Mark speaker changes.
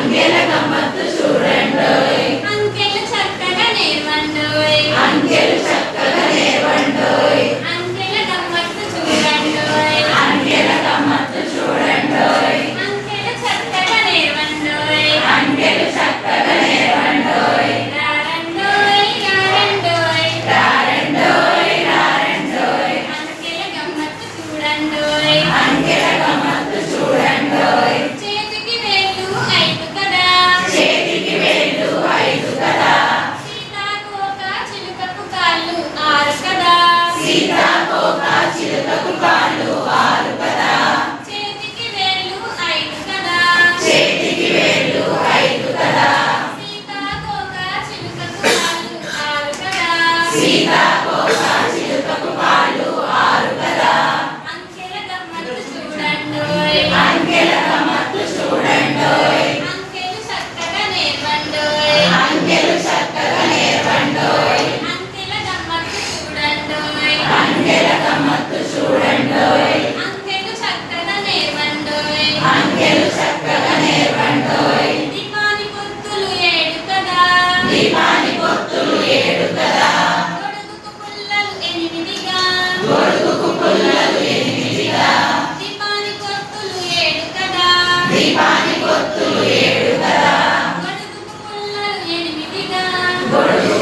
Speaker 1: అంకెల గమ్మత్తు చూడండోయ్
Speaker 2: అంకెలు చక్కగా నేర్వండోయ్
Speaker 1: అంకెలు చక్కగా నేర్వండోయ్
Speaker 2: అంకెల గమ్మత్తు చూడండోయ్
Speaker 1: అంకెల గమ్మత్తు చూడండోయ్
Speaker 2: అంకెలు చక్కగా నేర్వండోయ్
Speaker 1: అంకెలు చక్కగా నేర్వండోయ్
Speaker 2: రారండోయ్ రారండోయ్
Speaker 1: రారండోయ్ రారండోయ్
Speaker 2: అంకెల గమ్మత్తు చూడండోయ్
Speaker 1: అంకెల గమ్మత్తు చూడండోయ్
Speaker 2: చేతికి వేళ్ళు 5 కదా
Speaker 1: చేతికి వేళ్ళు 5 కదా
Speaker 2: సీతాకోక చిలుకకు కాళ్ళు 6 కదా
Speaker 1: సీతాకోక చిలుకకు కాళ్ళు 6 కదా
Speaker 2: చేతికి వేళ్ళు 5 కదా
Speaker 1: చేతికి వేళ్ళు 5 కదా
Speaker 2: సీతాకోక చిలుకకు కాళ్ళు 6 కదా
Speaker 1: సీతాకోక చిలుకకు కాళ్ళు 6 కదా
Speaker 2: అంకెల గమ్మత్తు చూడండోయ్
Speaker 1: అంకెల గమ్మత్తు చూడండోయ్
Speaker 2: అంకెలు చక్కగా నేర్వండోయ్
Speaker 1: అంకెలు చక్కగా నేర్వండోయ్
Speaker 2: అంకెల గమ్మత్తు చూడండోయ్
Speaker 1: అంకెల గమ్మత్తు చూడండోయ్
Speaker 2: అంకెలు చక్కగా నేర్వండోయ్
Speaker 1: అంకెలు చక్కగా నేర్వండోయ్
Speaker 2: దీపాని పొత్తులు 7 కదా
Speaker 1: దీపాని పొత్తులు 7 కదా
Speaker 2: గొడుగుకు పుల్లలు 8గా
Speaker 1: గొడుగుకు పుల్లలు 8గా
Speaker 2: దీపాని పొత్తులు 7 కదా
Speaker 1: దీపాని పొత్తులు 7 కదా
Speaker 2: గొడుగుకు పుల్లలు 8గా
Speaker 1: గొడుగు